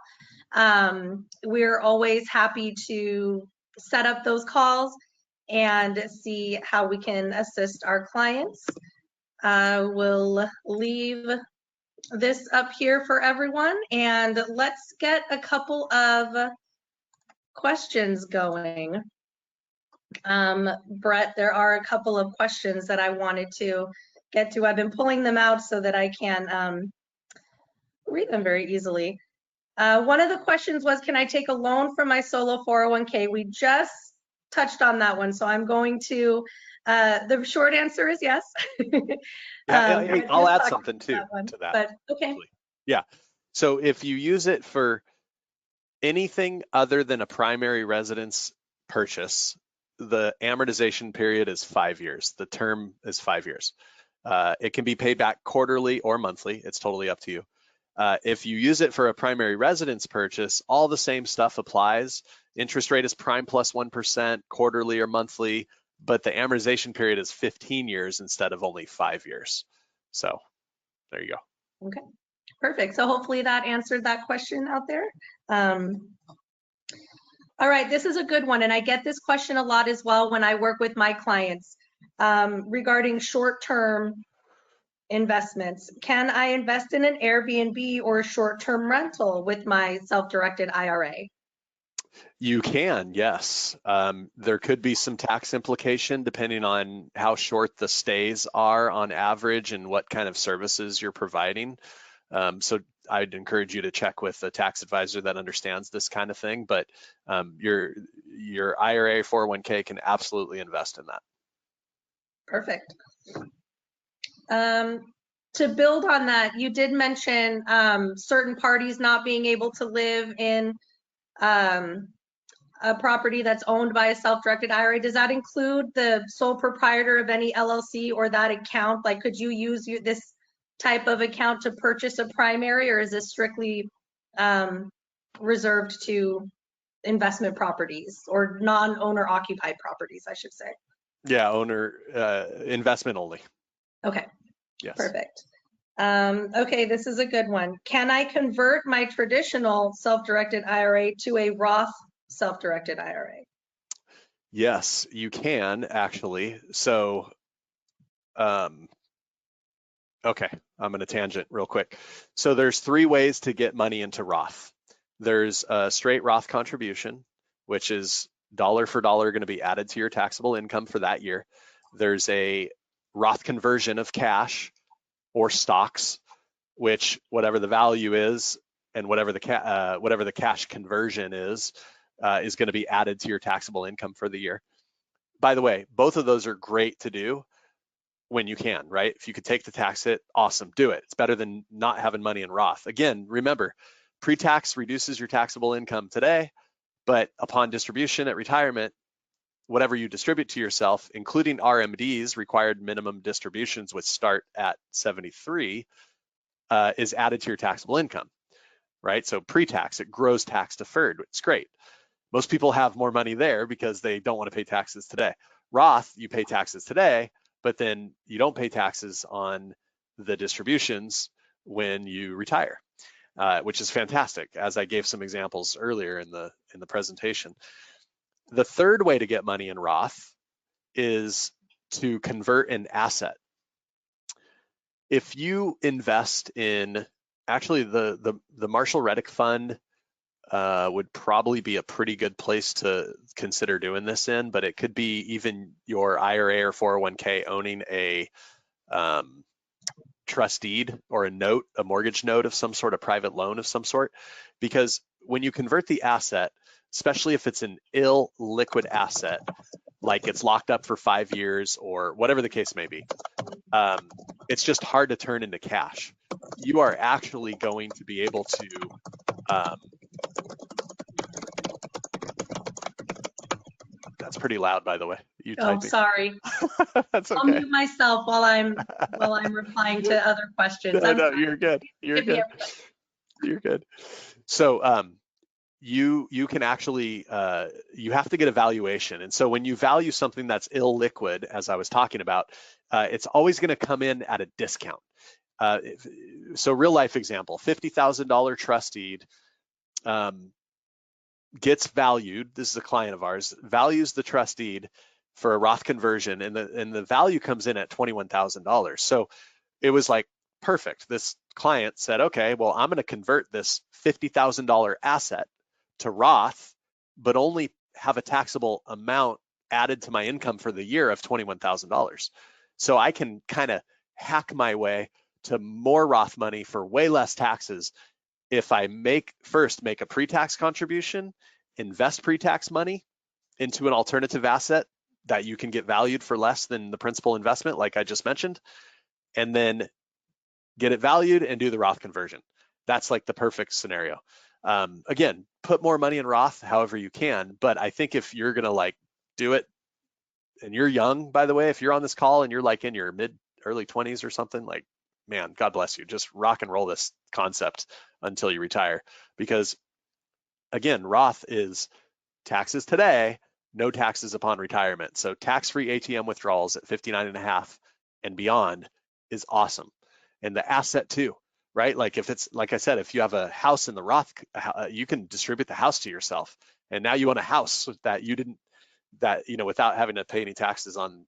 We're always happy to set up those calls and see how we can assist our clients. We'll leave this up here for everyone, and let's get a couple of questions going. Brett, there are a couple of questions that I wanted to get to. I've been pulling them out so that I can read them very easily. One of the questions was, can I take a loan from my solo 401k? We just touched on that one, so I'm going to The short answer is yes. Yeah, I'll just add talked something about too that one, to that. but okay. Actually. Yeah. So if you use it for anything other than a primary residence purchase, the amortization period is 5 years. The term is 5 years. It can be paid back quarterly or monthly. It's totally up to you. If you use it for a primary residence purchase, all the same stuff applies. Interest rate is prime plus 1%, quarterly or monthly, but the amortization period is 15 years instead of only 5 years. So there you go. Okay, perfect. So hopefully that answered that question out there. All right, this is a good one, and I get this question a lot as well when I work with my clients regarding short-term investments. Can I invest in an Airbnb or a short-term rental with my self-directed IRA? You can, yes. There could be some tax implication depending on how short the stays are on average and what kind of services you're providing. So I'd encourage you to check with a tax advisor that understands this kind of thing, but your IRA 401k can absolutely invest in that. Perfect. To build on that, you did mention certain parties not being able to live in a property that's owned by a self-directed IRA. Does that include the sole proprietor of any LLC or that account? Like, could you use this type of account to purchase a primary, or is this strictly reserved to investment properties or non-owner occupied properties, I should say? Yeah, investment only. Okay. Yes. Perfect. Okay, this is a good one. Can I convert my traditional self-directed IRA to a Roth self-directed IRA? Yes, you can actually. So, okay, I'm going to tangent real quick. So there's 3 ways to get money into Roth. There's a straight Roth contribution, which is dollar for dollar going to be added to your taxable income for that year. There's a Roth conversion of cash or stocks, which whatever the value is and whatever the cash conversion is going to be added to your taxable income for the year. By the way, both of those are great to do when you can, right? If you could take the tax hit, awesome, do it. It's better than not having money in Roth. Again, remember, pre-tax reduces your taxable income today, but upon distribution at retirement, whatever you distribute to yourself, including RMDs, required minimum distributions, which start at 73, is added to your taxable income, right? So pre-tax, it grows tax deferred. It's great. Most people have more money there because they don't want to pay taxes today. Roth, you pay taxes today, but then you don't pay taxes on the distributions when you retire, which is fantastic, as I gave some examples earlier in the presentation. The third way to get money in Roth is to convert an asset. If you invest in, actually the Marshall Reddick fund would probably be a pretty good place to consider doing this in, but it could be even your IRA or 401k owning a trust deed or a note, a mortgage note of some sort, a private loan of some sort, because when you convert the asset, especially if it's an illiquid asset, like it's locked up for 5 years or whatever the case may be, it's just hard to turn into cash. You are actually going to be able to that's pretty loud, by the way. You typing. Sorry. That's okay. I'll mute myself while I'm replying to other questions. No, you're good. You're good. You're good. So you can actually you have to get a valuation, and so when you value something that's illiquid, as I was talking about, it's always going to come in at a discount. So real life example, $50,000 trust deed gets valued. This is a client of ours, values the trust deed for a Roth conversion, and the value comes in at $21,000. So it was like perfect. This client said, okay, well, I'm going to convert this $50,000 asset to Roth, but only have a taxable amount added to my income for the year of $21,000. So I can kind of hack my way to more Roth money for way less taxes if I first make a pre-tax contribution, invest pre-tax money into an alternative asset that you can get valued for less than the principal investment, like I just mentioned, and then get it valued and do the Roth conversion. That's like the perfect scenario. Again, put more money in Roth however you can, but I think if you're gonna like do it, and you're young, by the way, if you're on this call and you're like in your early 20s or something, like, man, God bless you. Just rock and roll this concept until you retire. Because again, Roth is taxes today, no taxes upon retirement. So tax-free ATM withdrawals at 59.5 and beyond is awesome. And the asset too, right? Like if it's, like I said, if you have a house in the Roth, you can distribute the house to yourself. And now you own a house that you didn't, without having to pay any taxes on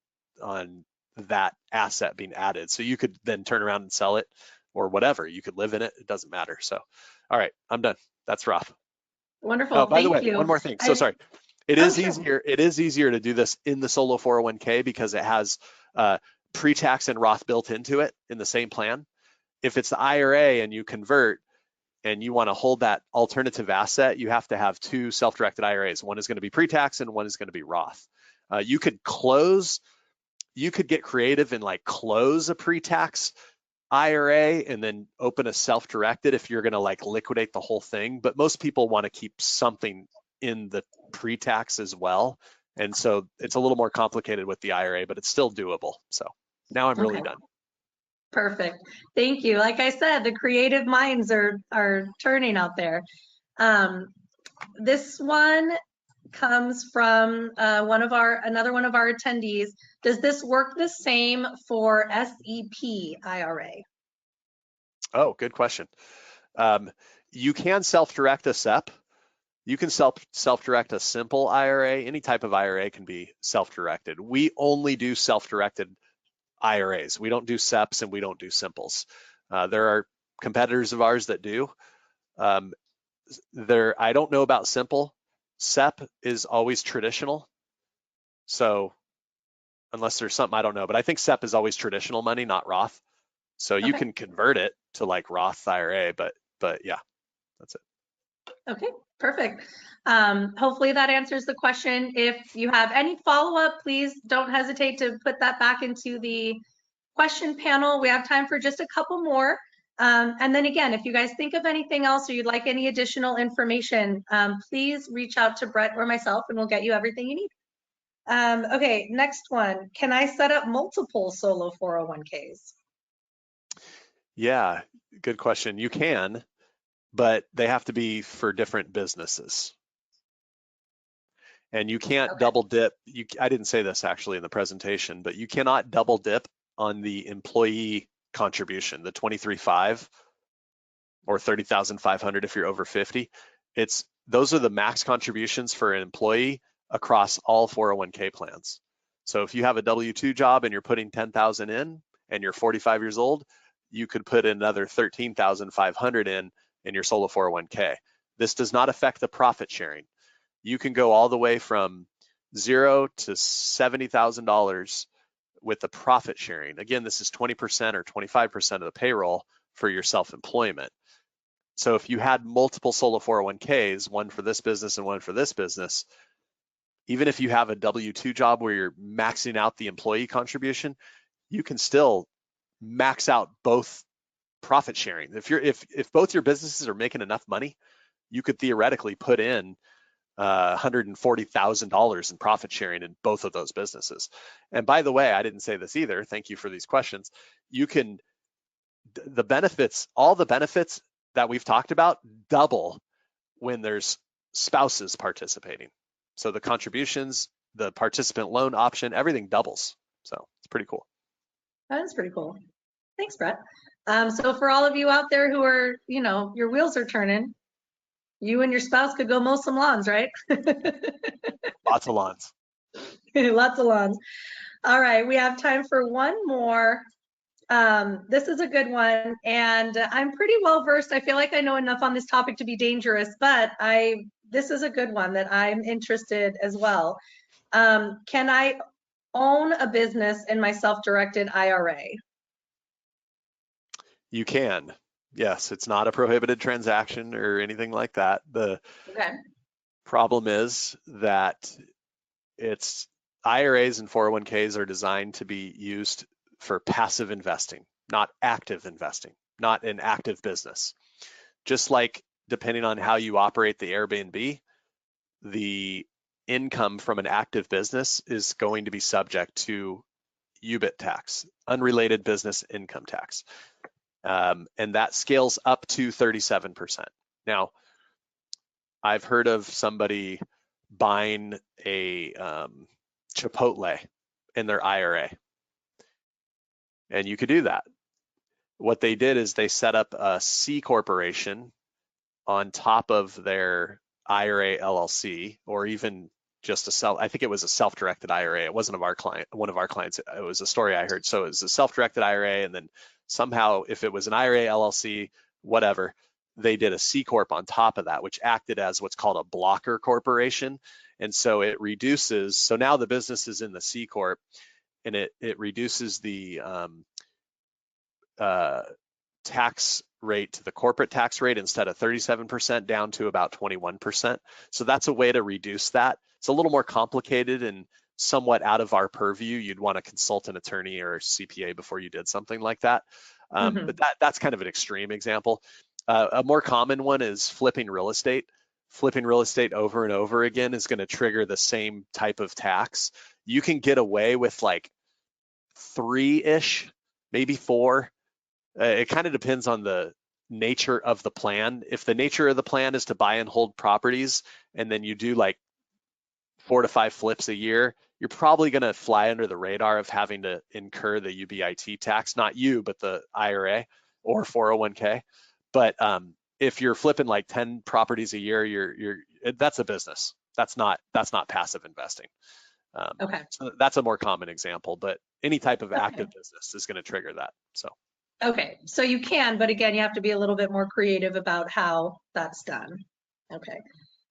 that asset being added. So you could then turn around and sell it or whatever. You could live in it. It doesn't matter. So, all right, I'm done. That's Roth. Wonderful. Oh, by the way, Thank you. one more thing. So sorry. It is sure. easier. It is easier to do this in the solo 401k because it has pre-tax and Roth built into it in the same plan. If it's the IRA and you convert and you want to hold that alternative asset, you have to have two self-directed IRAs. One is going to be pre-tax and one is going to be Roth. You could get creative and like close a pre-tax IRA and then open a self-directed if you're going to like liquidate the whole thing. But most people want to keep something in the pre-tax as well. And so it's a little more complicated with the IRA, but it's still doable. So now I'm really done. Perfect. Thank you. Like I said, the creative minds are turning out there. This one comes from another one of our attendees. Does this work the same for SEP IRA? Oh, good question. You can self-direct a SEP. You can self-direct a simple IRA. Any type of IRA can be self-directed. We only do self-directed IRAs. We don't do SEPs and we don't do simples. There are competitors of ours that do. I don't know about simple. SEP is always traditional. So unless there's something I don't know, but I think SEP is always traditional money, not Roth. So you can convert it to like Roth IRA, but yeah, that's it. Okay, perfect. Hopefully that answers the question. If you have any follow-up, please don't hesitate to put that back into the question panel. We have time for just a couple more. And then again, if you guys think of anything else or you'd like any additional information, please reach out to Brett or myself and we'll get you everything you need. Okay, next one. Can I set up multiple solo 401ks? Yeah, good question. You can, but they have to be for different businesses. And you can't double dip. I didn't say this actually in the presentation, but you cannot double dip on the employee contribution, the 23.5 or 30,500 if you're over 50. Those are the max contributions for an employee across all 401k plans. So if you have a W-2 job and you're putting 10,000 in and you're 45 years old, you could put another 13,500 in your solo 401k. This does not affect the profit sharing. You can go all the way from $0 to $70,000 with the profit sharing. Again, this is 20% or 25% of the payroll for your self-employment. So if you had multiple solo 401ks, one for this business and one for this business, even if you have a W-2 job where you're maxing out the employee contribution, you can still max out both profit sharing. If both your businesses are making enough money, you could theoretically put in $140,000 in profit sharing in both of those businesses. And by the way, I didn't say this either. Thank you for these questions. All the benefits that we've talked about double when there's spouses participating. So the contributions, the participant loan option, everything doubles. So it's pretty cool. That is pretty cool. Thanks, Brett. So for all of you out there who are, your wheels are turning, you and your spouse could go mow some lawns, right? Lots of lawns. Lots of lawns. All right, we have time for one more. This is a good one, and I'm pretty well versed. I feel like I know enough on this topic to be dangerous, but this is a good one that I'm interested as well. Can I own a business in my self-directed IRA? You can. Yes, it's not a prohibited transaction or anything like that. The problem is that it's IRAs and 401ks are designed to be used for passive investing, not active investing, not an active business. Just like depending on how you operate the Airbnb, the income from an active business is going to be subject to UBIT tax, unrelated business income tax. And that scales up to 37%. Now, I've heard of somebody buying a Chipotle in their IRA, and you could do that. What they did is they set up a C corporation on top of their IRA LLC, or even just I think it was a self-directed IRA. It wasn't one of our clients. It was a story I heard. So it was a self-directed IRA, and then somehow, if it was an IRA LLC, whatever, they did a C corp on top of that, which acted as what's called a blocker corporation. And so it reduces. So now the business is in the C corp, and it reduces the tax rate to the corporate tax rate instead of 37% down to about 21%. So that's a way to reduce that. It's a little more complicated and somewhat out of our purview. You'd want to consult an attorney or CPA before you did something like that. But that's kind of an extreme example. A more common one is flipping real estate. Flipping real estate over and over again is going to trigger the same type of tax. You can get away with like 3-ish, maybe 4. It kind of depends on the nature of the plan. If the nature of the plan is to buy and hold properties, and then you do like 4 to 5 flips a year, you're probably going to fly under the radar of having to incur the UBIT tax. Not you, but the IRA or 401k. But if you're flipping like 10 properties a year, that's a business. That's not passive investing. Okay. So that's a more common example, but any type of active business is going to trigger that. So. Okay, so you can, but again, you have to be a little bit more creative about how that's done. Okay,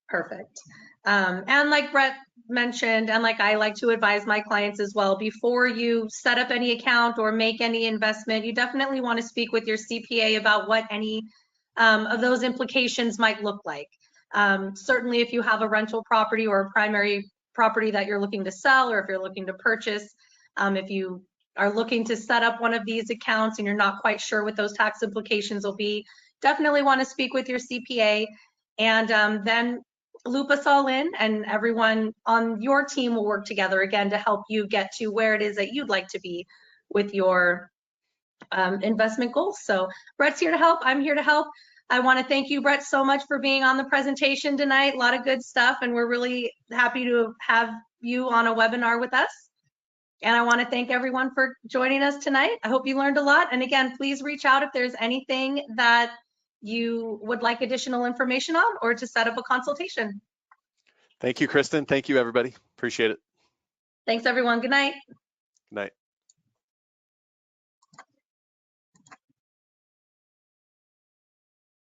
perfect. And like Brett mentioned, and like I like to advise my clients as well, before you set up any account or make any investment, you definitely want to speak with your CPA about what any of those implications might look like. Certainly if you have a rental property or a primary property that you're looking to sell, or if you're looking to purchase, if you are looking to set up one of these accounts and you're not quite sure what those tax implications will be, definitely want to speak with your CPA, and then loop us all in, and everyone on your team will work together again to help you get to where it is that you'd like to be with your investment goals. So Brett's here to help. I'm here to help. I want to thank you, Brett, so much for being on the presentation tonight. A lot of good stuff, and we're really happy to have you on a webinar with us. And I want to thank everyone for joining us tonight. I hope you learned a lot. And again, please reach out if there's anything that you would like additional information on, or to set up a consultation. Thank you, Kristen. Thank you, everybody. Appreciate it. Thanks, everyone. Good night. Good night.